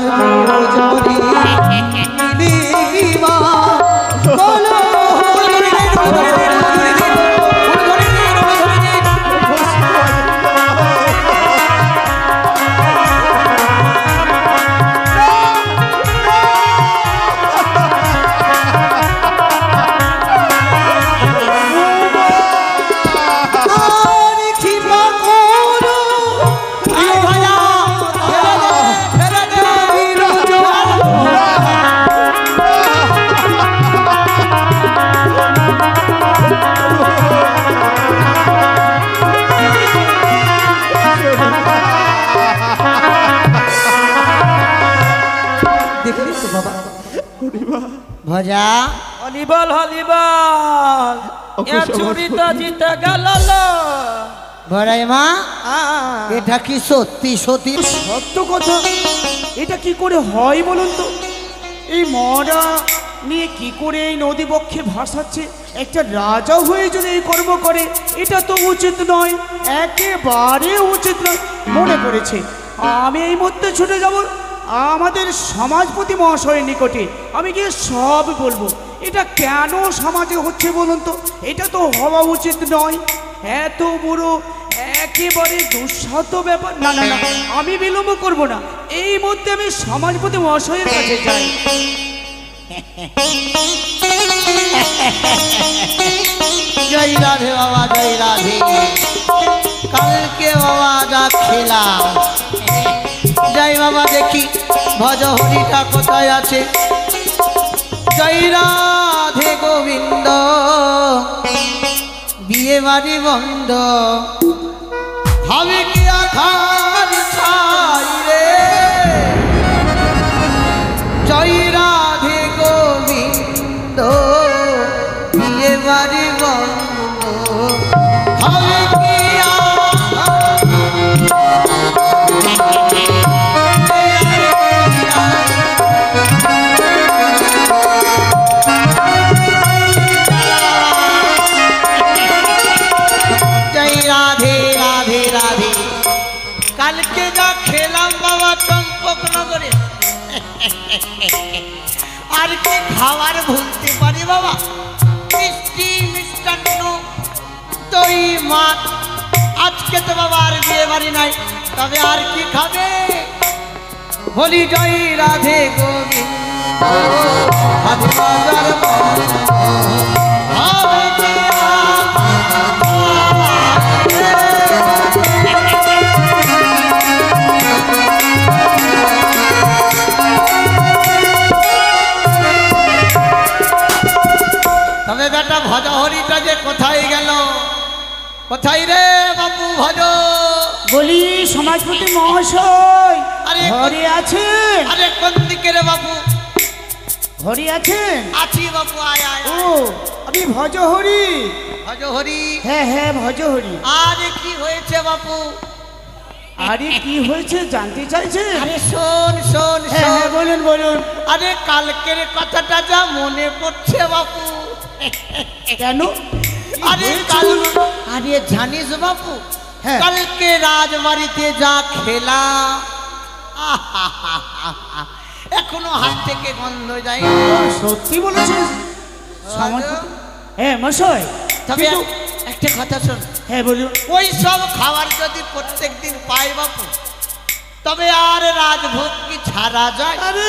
সর্বজরি নীলিমা বলো ভজা হলিবল হলিবল এ চুরিটা জিতে গেল ভরাই মা এটা কি সত্যি সত্যি সত্য কথা এটা কি করে হয় বলুন তো এই মরা নিয়ে কি করে এই নদী বক্ষে ভাসাচ্ছে একটা রাজা হয়ে যদি এই কর্ম করে এটা তো উচিত নয় একেবারে উচিত নয় মনে করেছে আমি এই মুহূর্তে ছুটে যাব আমাদের সমাজপতি মহাশয়ের নিকটে আমি গিয়ে সব বলবো এটা কেন সমাজে হচ্ছে বলুন তো এটা তো হওয়া উচিত নয় এত বড় একেবারে দুঃসাধ্য ব্যাপার না না না আমি বিলম্ব করব না এই মধ্যে আমি সমাজপতি মহাশয়ের কাছে যাই জয় রাধে বাবা জয় রাধে কালকে বাবা যা খেলাম জয় বাবা দেখি ভজ হরিটা কোথায় আছে জয় রাধে গোবিন্দ বিয়ে বাড়ি বন্ধ হবে কি আখার ছাই রে জয় রাধে গোবিন্দ বিয়ে বাড়ি বন্ধ হবে কি কালকে যা খেলাম বাবা চম্পকনগরে আর কি খাবার ভুলতে পারি বাবা মিষ্টি মিষ্টান্ন দই মাছ আজকে তো বাবা আর বিয়ে বাড়ি নাই তবে আর কি খাবে বলি জয় রাধে গোবিন্দ রাধে বাজার তবে বেটা ভজ হরিটা যে কোথায় গেল কোথায় রে বাবু ভজ বলি সমাজপতি মহাশয় আরে ঘরে আছেন আরে কোন দিকে রে বাবু ঘরে আছেন আছি বাবু আয় আয় ও আমি ভজহরি ভজ হরি হ্যাঁ হ্যাঁ ভজহরি আরে কি হয়েছে বাবু আরে কি হয়েছে জানতে চাইছেন আরে শোন শোন হ্যাঁ হ্যাঁ বলুন বলুন আরে কালকের কথাটা যা মনে পড়ছে বাবু কেন আরে কাল আরে জানিস বাবু হ্যাঁ কালকে রাজবাড়িতে যা খেলা এখনো হাত থেকে গন্ধ যায় সত্যি বলেছিস হ্যাঁ মশাই তবে একটা কথা শোন হ্যাঁ বলুন ওই সব খাবার যদি প্রত্যেক দিন পাই বাপু তবে আর রাজভোগ কি ছাড়া যায় আরে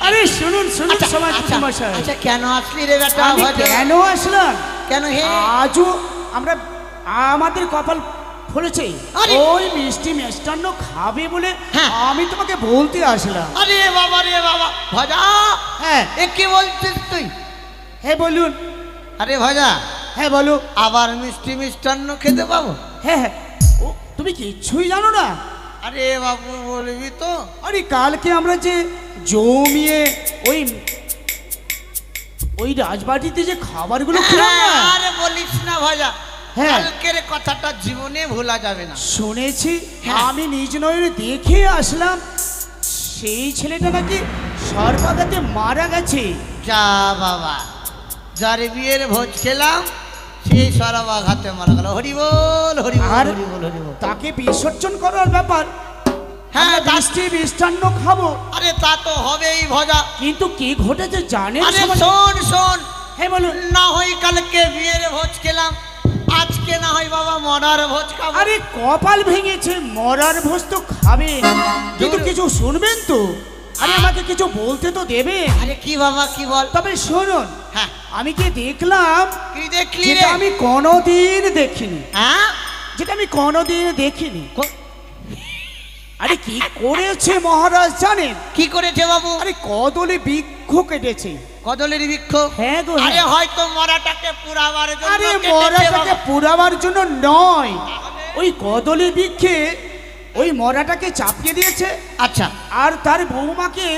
আরে শুনুন শুনুন সমাজপতি মশাই আচ্ছা কেন আসলি রে বেটা আমি কেন আসলাম কেন হে আজও আমরা আমাদের কপাল ফলেছে ওই মিষ্টি মিষ্টান্ন খাবে বলে আমি তোমাকে বলতে আসলাম আরে বাবা ভজা হ্যাঁ এ কি বলছিস তুই হ্যাঁ বলুন আরে ভজা হ্যাঁ বলো আবার মিষ্টি মিষ্টান্ন খেতে পাবো হ্যাঁ হ্যাঁ ও তুমি কিচ্ছুই জানো না আরে বাবু বলবি তো আরে কালকে আমরা যে জমিয়ে ওই রাজবাড়িতে যে খাবারগুলো খেলাম না আরে বলিস না ভজা কালকের কথাটা জীবনে ভোলা যাবে না শুনেছি আমি নিজ নয়নে দেখে আসলাম সেই ছেলেটা নাকি সর্বাঘাতে মারা গেছে যা বাবা যার বিয়ের ভোজ খেলাম সেই সর্বাঘাতে মারা গেল হরি বল হরি বল হরি বল হরি বল তাকে বিসর্জন করার ব্যাপার হ্যাঁ, আমরা মিষ্টি মিষ্টান্ন খাবো। আরে তা তো হবেই ভজা। কিন্তু কি ঘটেছে জানেন আরে সমাজ? শোন শোন, হ্যাঁ বলুন। না হয় কালকে বিয়ের ভোজ খেলাম, আজকে না হয় বাবা মরার ভোজ খাবো। আরে কপাল ভেঙেছে, মরার ভোজ তো খাবেন, কিন্তু কিছু শুনবেন তো? আরে আমাকে কিছু বলতে তো দেবে। আরে কি বাবা কি বল? তবে শুনুন, হ্যাঁ, আমি কি দেখলাম কি দেখলি রে? যেটা আমি কোনোদিন দেখিনি, হ্যাঁ, যেটা আমি কোনোদিন দেখিনি। কো- আরে কি করেছে মহারাজ জানেন? কি করেছে বাবু? আরে কদলে বৃক্ষ কেটেছে। কদলের বৃক্ষ? হ্যাঁ গো, হ্যাঁ। আরে হয়তো মরাটাকে পুরাবার জন্য আরে কেটেছে মরাটাকে বাবা। পুরাবার জন্য নয়, ওই কদলি বৃক্ষে ওই মরাটাকে চাপিয়ে দিয়েছে। আচ্ছা, আর তার বৌমাকে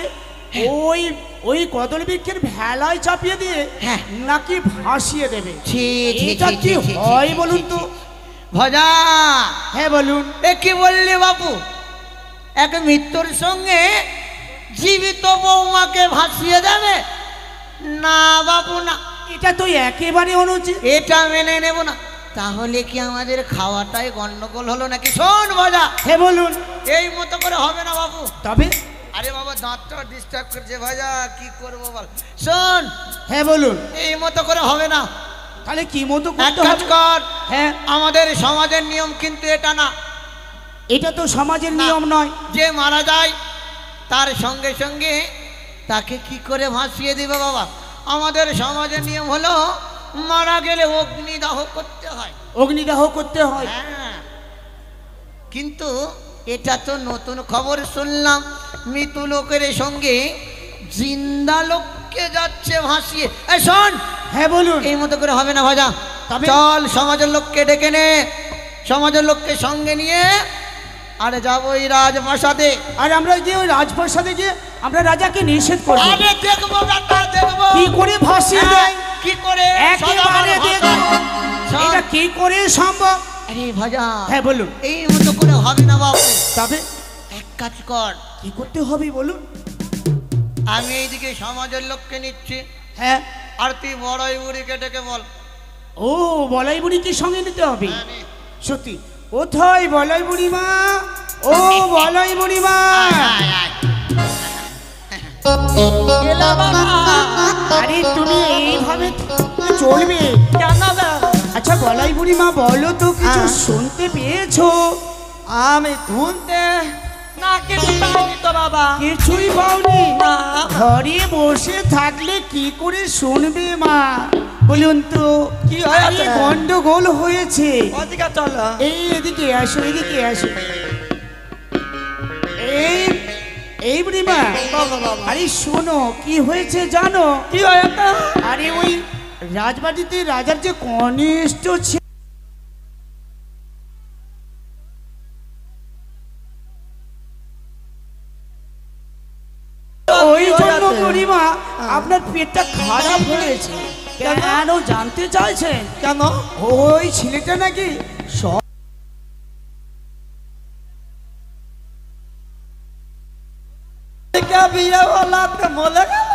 ওই ওই কদলি বৃক্ষের ভেলায় চাপিয়ে দিয়ে হ্যাঁ। নাকি ভাসিয়ে দেবে। ছি, ছি, এটা ছি, কি ছি, ছি, হয় ছি, বলুন ছি, তো? ছি। ভজা, হ্যাঁ বলুন। এ কি বললি বাবু? এক মৃত্যুর সঙ্গে জীবিত বৌমাকে ভাসিয়ে দেবে? না বাবু না, এটা তো একেবারে অনুচিত। এটা মেনে নেব না। তাহলে কি আমাদের খাওয়াটাই গন্ডগোল হলো নাকি? শোন ভজা, হ্যাঁ বলুন। এই মতো করে হবে না বাবু। তবে আরে বাবা দাঁতটা ডিস্টার্ব করছে ভাজা, কি করবো বল? শোন, হ্যাঁ বলুন। এই মতো করে হবে না। তাহলে কি মতো এক করতে কাজ হবে? কর, হ্যাঁ, আমাদের সমাজের নিয়ম কিন্তু এটা না এটা তো সমাজের না। নিয়ম নয়। যে মারা যায় তার সঙ্গে সঙ্গে তাকে কি করে ভাসিয়ে দিবে বাবা? আমাদের সমাজের নিয়ম হলো মারা গেলে অগ্নিদাহ করতে হয়। অগ্নিদাহ করতে হয়। হ্যাঁ, কিন্তু এটা তো নতুন খবর শুনলাম, মৃত লোকের সঙ্গে জিন্দা লোককে যাচ্ছে ভাসিয়ে। এই শোন, হ্যাঁ বলুন। এই মতো করে হবে না ভাজা। তবে? চল সমাজের লোককে ডেকে নে, সমাজের লোককে সঙ্গে নিয়ে আরে যাবো এই রাজপ্রাসাদে। আর আমরা গিয়ে ওই রাজপ্রাসাদে গিয়ে আমরা রাজাকে নিষেধ করবো। আরে দেখবো ব্যাটা, দেখবো কি করে ভাসিয়ে হ্যাঁ, দেয়, কি করে একেবারে দেখবো। শোন, এটা কি করে সম্ভব? আরে ভাজা, হ্যাঁ বলুন। এই মতো করে হবে না বাবু। তবে এক কাজ কর, কি করতে হবে বলুন? আমি এইদিকে সমাজের লোককে নিচ্ছি, হ্যাঁ। আর তুই বড়ই বুড়িকে ডেকে বল। ও, বলাই বুড়ি কি সঙ্গে নিতে হবে? হ্যাঁ, নে। সত্যি? কোথায় বলাই বুড়ি মা? ও বলাই বুড়ি মা, আয়, আয়, আয়। আরে তুমি এইভাবে চলবে? আচ্ছা বলাই বুড়ি মা, বলো তো কিছু শুনতে পেয়েছো? আমি শুনতে না কিছু পাইনি তো বাবা। কিছুই পাওনি? না। ঘরে বসে থাকলে কি করে শুনবে মা বলুন তো? কি হয়েছে? আরে গন্ডগোল হয়েছে। ওদিকে চলো। এই এদিকে আসো, এদিকে আসো। এই এই বুড়ি মা, আরে শোনো কি হয়েছে জানো? কি হয়েছে? আরে ওই রাজবাড়িতে রাজার যে কনিষ্ঠ ছিল, ওই জন্য বুড়িমা আপনার পেটটা খারাপ হয়েছে। কেন জানতে চাইছেন? কেন? ওই ছেলেটা নাকি সব বিয়ে হলো মলে গেল।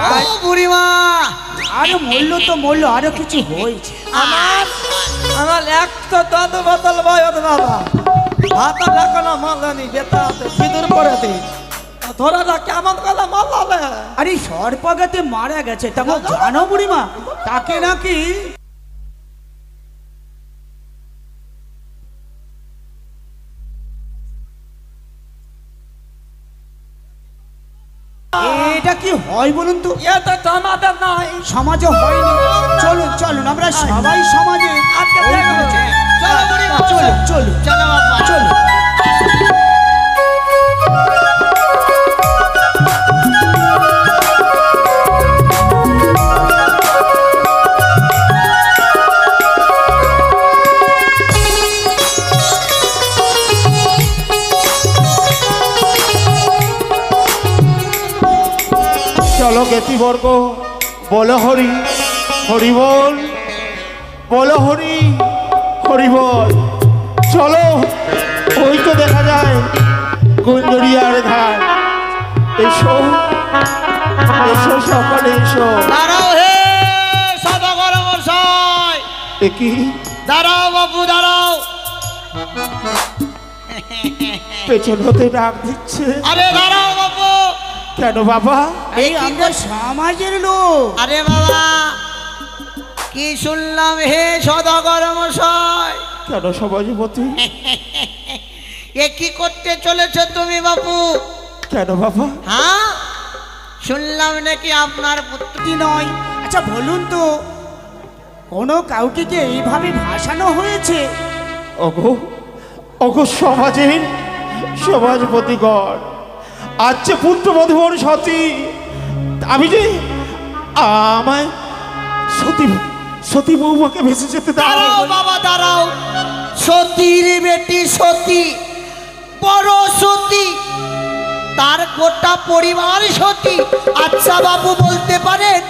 ও বুড়িমা, আরে মরলো তো মরলো, আরো কিছু হয়েছে। আমার 110 বোতল বয়স বাবা, ভাতা লাগানো মালানি বেতা সিঁদুর পরেতে ধরাটা কেমন গেল মালালে। আরে সর্পাঘাতে মারা গেছে, তখন জানো বুড়িমা তাকে নাকি এটা কি হয় বলুন তো? এটা তো আমাদের নয়, সমাজে হয়নি। চলুন চলুন আমরা সবাই সমাজে আজকে ওই দেখো। করেছি। চলো বুড়িমা, চলুন চলুন চলো বাবা, চলুন। চলো জ্ঞাতিবর্গ, বলো হরি হরি বল, বলো হরি হরি বল। চলো, ওই তো দেখা যায় গুঞ্জরিয়ার ঘাট। এসো এসো সকলে এসো। দাঁড়াও হে সদাগর মশাই, একই দাঁড়াও বাবু দাঁড়াও। পেছন হতে ডাক দিচ্ছে। আরে দাঁড়াও বাবু। কেন বাবা? এই আমরা সমাজের লোক। আরে বাবা, কি শুনলাম হে সদাগর মশাই? কেন সমাজপতি? এ কি করতে চলেছো তুমি বাবু? কেন বাবা? হ্যাঁ, শুনলাম নাকি আপনার পুত্র কি নয়? আচ্ছা বলুন তো, কোনো কাউকে কি এইভাবে ভাসানো হয়েছে? ওগো ওগো সমাজের সমাজপতিগণ, আজ যে পুত্রবধূর সতী, আমি যে আমায় সতী সতী বৌমাকে ভেসে যেতে দাও। দাঁড়াও বাবা দাঁড়াও। সতীর বেটি সতী, বড় সতী, তার গোটা পরিবার সতী। আচ্ছা বাবু বলতে পারেন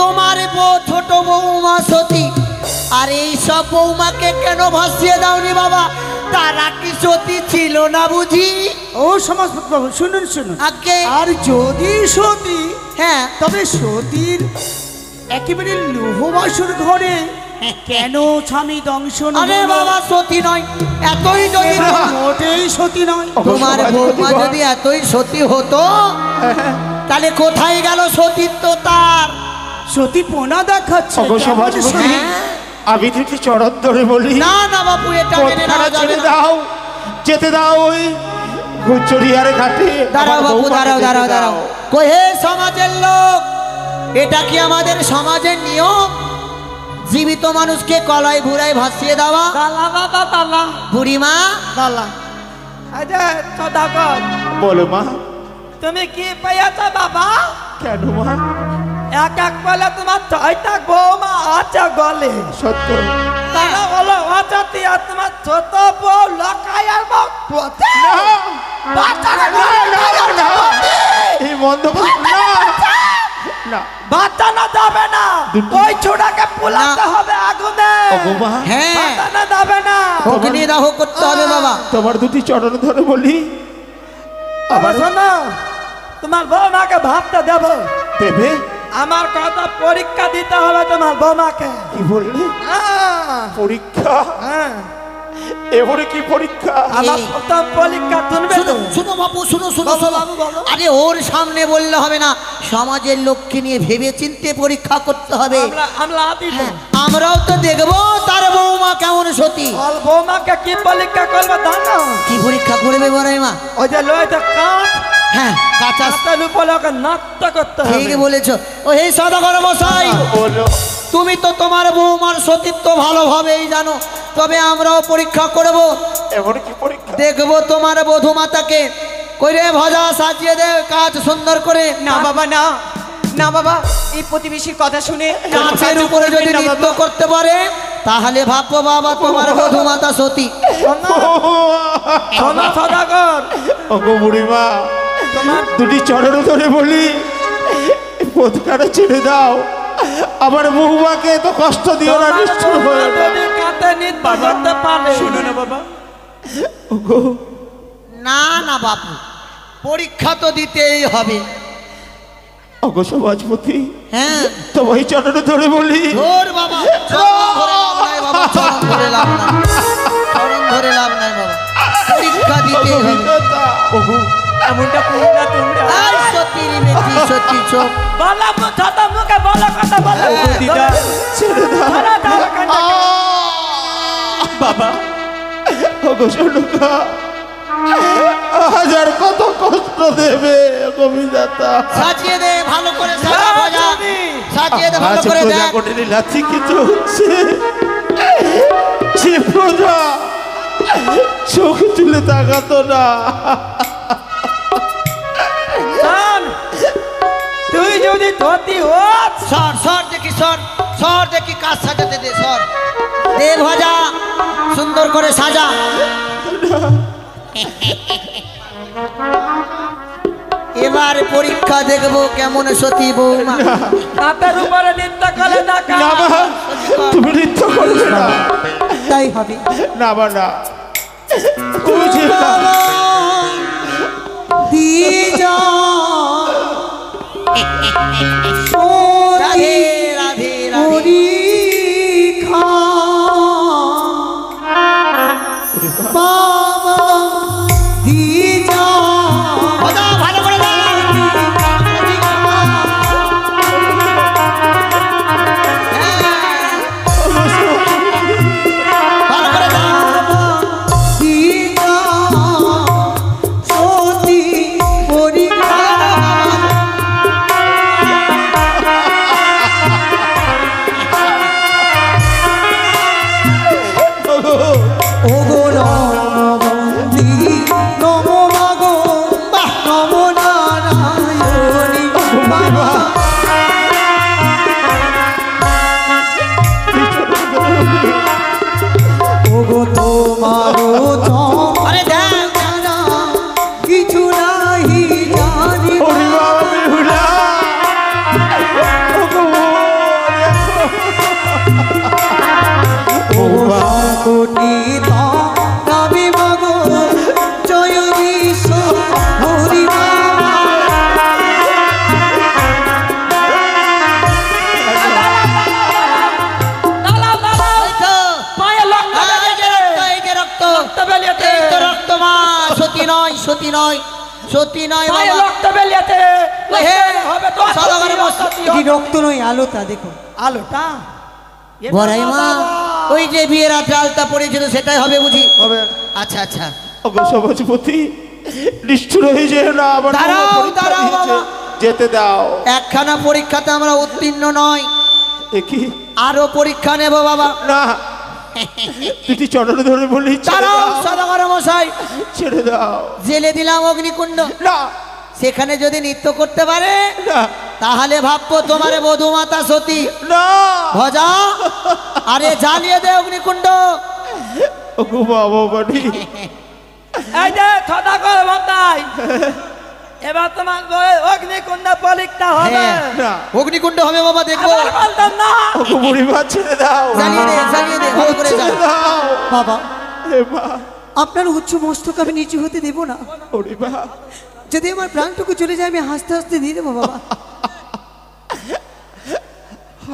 তোমার বউ ছোট বৌমা সতী, আর এই সব বৌমাকে কেন ভাসিয়ে দাওনি বাবা? তারা কি সতী ছিল না বুঝি? ও সমাজপতি বাবু, শুনুন শুনুন, আগে আর যদি সতী, হ্যাঁ, তবে সতীর একেবারে লোহবাসুর ঘরে কেন স্বামী দংশন আরে হলো? বাবা সতী নয়, এতই যদি মোটেই সতী নয়। তোমার বৌমা যদি এতই সতী হতো তাহলে কোথায় গেল সতীত্ব তার? সতী পোনা দেখাচ্ছে। ওগো সমাজপতি, আমি দুটি চরণ ধরে বলি, না না বাবু, এটা মেনে নেওয়া যাবে ছেড়ে না। দাও, যেতে দাও ওই গুচরিয়ার ঘাটে। দাঁড়াও আমার বাবু, বৌমাকে দাঁড়াও যেতে দাঁড়াও দাঁড়াও। দাও। কহে সমাজের লোক, এটা কি আমাদের সমাজের নিয়ম? জীবিত মানুষকে কলাই ভুরায় ভাসিয়ে দেওয়া? দালা দাদা দালা বুড়িমা, দালা। আচ্ছা সদাগর, বলো মা। তুমি কি পেয়েছ বাবা? কেন মা? এক এক বলে তোমার ছয়টা বৌমা আছে গলে, সত্য? তারা হলো অজাতি, আর তোমার ছোট বউ লকাইয়ার বউ পথে। বাচ্চারা না, না, না, না, এই বন্ধ কর- না, না। বাঁচানো যাবে না, ওই ছোটাকে পুলাতে হবে আগুনে। ওগো মা, হ্যাঁ, বাঁচানো যাবে না। অগ্নিদাহ করতে হবে বাবা। তোমার দুটি চরণ ধরে বলি, আবার শোনো, তোমার বৌমাকে ভাবতে দেবো। দেবে? আমার কথা পরীক্ষা দিতে হবে তোমার বৌমাকে। কি বললে? হ্যাঁ, পরীক্ষা? হ্যাঁ। এবারে কি পরীক্ষা? আমার প্রথম পরীক্ষা শুনবে শুনো তো? শুনো বাবু, শুনো শুনো বলো, শুনো। বাবু, বলো। আরে ওর সামনে বললে হবে না, সমাজের লোককে নিয়ে ভেবে চিনতে পরীক্ষা করতে হবে। আমরা আদি তো। হ্যাঁ, আমরাও তো দেখবো তার বৌমা কেমন সতী। ওর বৌমাকে কি পরীক্ষা করবে জানো? কি পরীক্ষা করবে বড়াই মা? ওই যে লইতে কাঠ, হ্যাঁ, কাঁচা। কাঠের উপরে ওকে নাট্য করতে ঠিক হবে। বলেছো। ও হে সদাগর মশাই, বলো। তুমি তো তোমার বৌমার সতীত্ব ভালোভাবেই জানো, তবে আমরাও পরীক্ষা করব। এবারে কি পরীক্ষা? দেখবো তোমার বধূ মাতাকে কইরে ভজা সাজিয়ে দে, কাজ সুন্দর করে। না বাবা, না না বাবা, এই প্রতিবেশীর কথা শুনে কাছের উপরে যদি নৃত্য করতে পারে তাহলে ভাববো বাবা তোমার বধূ মাতা সতী। শোনো সদাগর, ওগো বুড়িমা, তোমার দুটি চরণ ধরে বলি, পথখানা ছেড়ে দাও, আমার বৌমাকে এত কষ্ট দিও না, নিষ্ঠুর হয়ে না। যদি কাঠে নৃত্য করতে পারে, শুনো না বাবা, ওগো, না না বাপু, পরীক্ষা তো দিতেই হবে। ওগো সমাজপতি, হ্যাঁ, তোমায় চরণ ধরে বলি, ধর বাবা, চরণ ধরে লাভ নাই বাবা, চরণ ধরে লাভ নাই, চরণ ধরে লাভ নাই বাবা, পরীক্ষা দিতেই ওগো হবে। বিধাতা, ওগো, এমনটা করো না তোমরা। আই সতীর বেটি সতী চোখ। বলো ছোট মুখে বলো কথা বলো। দিদা, ছেড়ে দাও। ধরো, ধরো, কানটা। বাবা, ওগো শোনুকা, হাজার কত কষ্ট দেবে ওগো বিধাতা। সাজিয়ে দে ভালো করে, সাজা ভজা, সাজিয়ে দে ভালো আজ করে প্রজা দেখ। কোটির লাথি কিছু হচ্ছে, যে প্রজা চোখ তুলে তাকাতো না। শোন, তুই যদি ধরতি হোস, সর সর দেখি, সর সর দেখি, কাজ সাজাতে দে, সর দে ভজা, সুন্দর করে সাজা। এবার পরীক্ষা দেখবো কেমন সতী বৌমা। কাঠের উপরে নৃত্য করে না না মা, তুমি নৃত্য করবে না। তাই হবে। না মা, না, তুমি যে না। রাধে রাধে রাধে। বাবা ওগো নমবন্দী নম মাগো নম নারায়ণী বাবা। ওগো তোমারও আরে দেখ জানা কিছু নাহি জানি ওরে বাবা বেহুলা কোটি তবে মাগো জয় বিশ্ব হরি সতী নয় সতী নয় সতী নয় রক্ত বেরিয়েছে হবে তো রক্ত নয় আলোটা দেখো আলোটা বড়াই মা ওই যে বিয়ের রাত্রে আলতা পড়েছিল সেটাই হবে বুঝি হবে আচ্ছা আচ্ছা ওগো সমাজপতি নিষ্ঠুর হয়ে যেও না আমার দাঁড়াও, বউ পরীক্ষা দাঁড়াও দিয়েছে। বাবা। যেতে দাও একখানা পরীক্ষাতে আমরা উত্তীর্ণ নয় দেখি আরো পরীক্ষা নেব বাবা না তুই চরণে ধরে বলি দাঁড়াও সদাগর মশাই ছেড়ে দাও জেলে দিলাম অগ্নিকুণ্ড না সেখানে যদি নৃত্য করতে পারে না তাহলে ভাববো তোমার বধূ মাতা সতী না ভজা আরে জ্বালিয়ে দে অগ্নিকুণ্ড ওগো বাবা বাড়ি এই যে সদাগর মশাই এবার তোমার অগ্নিকুণ্ড পরীক্ষা হবে হ্যাঁ, না অগ্নিকুণ্ড হবে বাবা দেখবো আবার বলতাম না ওগো বুড়িমা ছেড়ে দাও জ্বালিয়ে দে ভালো করে ছেড়ে জ্বালা। দাও বাবা হে মা আপনার উচ্চ মস্তক আমি নিচু হতে দেব না ওরে মা যদি আমার প্রাণটুকু চলে যায় আমি হাসতে হাসতে দিয়ে দেবো বাবা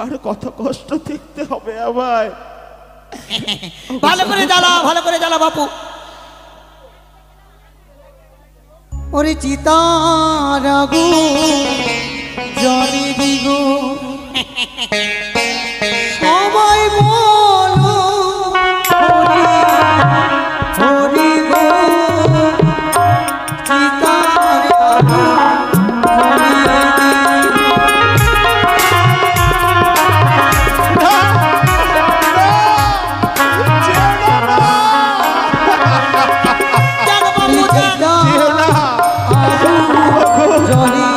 আর কত কষ্ট দেখতে হবে আমায় ভালো করে জ্বালা বাপু ওরে চিতারাগু জলি দিগো সবাই বলো হরি হরি গো চিতারাগু জলি দিগো জাগ বাবু জাগ যেও না জলি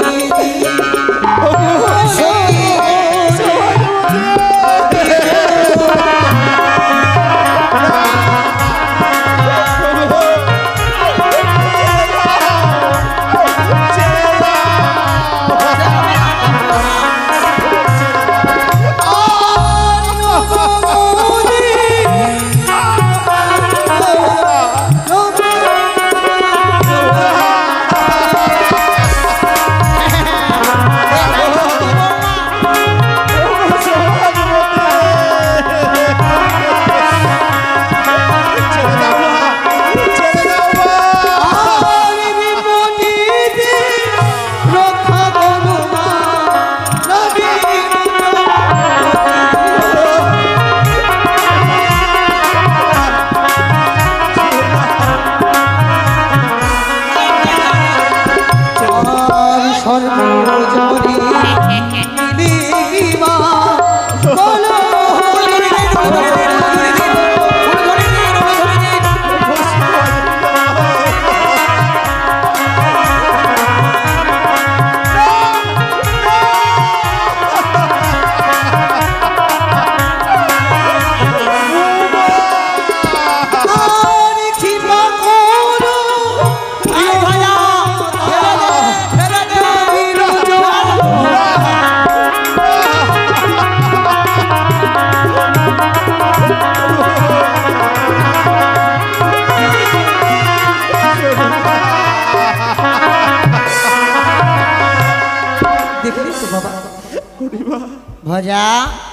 ভজা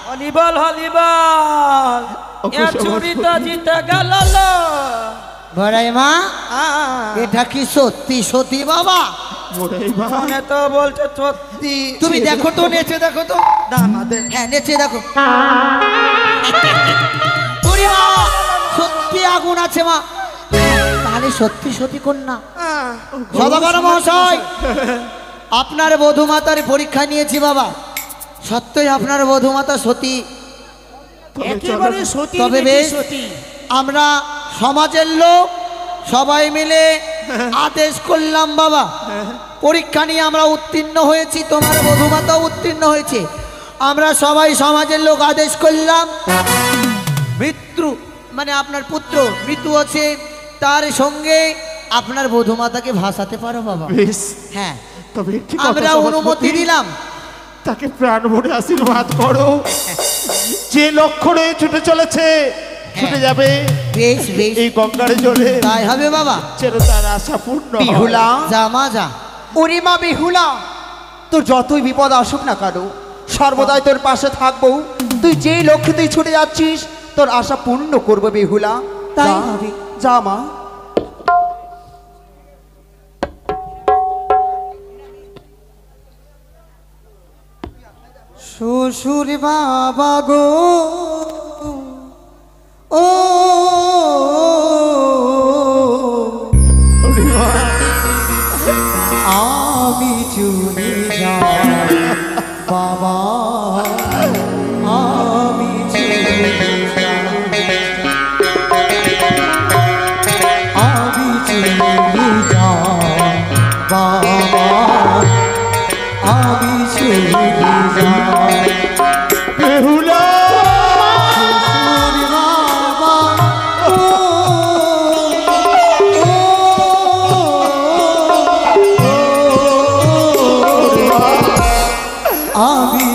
হলিবল হলিবল এ চুরিটা জিতে গেল ভরাই মা এটা কি সত্যি সত্যি বাবা মনে তো বলছে সত্যি তুমি দেখো তো নেচে দেখো তো দামাদের হ্যাঁ নেচে দেখো ওরে মা, সত্যি আগুন আছে মা তাহলে সত্যি সত্যি কন্যা সদাগর মহাশয় আপনার বধূমাতার পরীক্ষা নিয়েছি বাবা সত্যই আপনার বধূমাতা সতী একেবারে সতী তবে বেটি বেশ সতী। আমরা সমাজের লোক সবাই মিলে আদেশ করলাম বাবা, পরীক্ষা নিয়ে আমরা উত্তীর্ণ হয়েছি, তোমার বধূমাতাও উত্তীর্ণ হয়েছে। আমরা সবাই সমাজের লোক আদেশ করলাম, মৃত্যু মানে আপনার পুত্র মৃত্যু আছে, তার সঙ্গে আপনার বধূমাতাকে ভাসাতে পারো বাবা। বেশ, হ্যাঁ, তবে একটি আমরা অনুমতি দিলাম। তাকে প্রাণ ভরে আশীর্বাদ করো। যে লক্ষণে ছুটে চলেছে ছুটে যাবে বেশ বেশ, এই গঙ্গার জলে, তাই হবে বাবা। যেন তার আশা পূর্ণ হয়। বিহুলা, যা মা যা। ওরে মা বিহুলা, তোর যতই বিপদ আসুক না কেন, সর্বদাই তোর পাশে থাকবো। তুই যেই লক্ষ্যে তুই ছুটে যাচ্ছিস, তোর আশা পূর্ণ করবো বিহুলা। তাই যা, হবে। যা মা। শ্বশুর বাবা গো, ও আমি চলে যাই বাবা, আমি চলে যাই, আমি চলে যাই বাবা, আমি চলে যাই। বেহুলা, আমি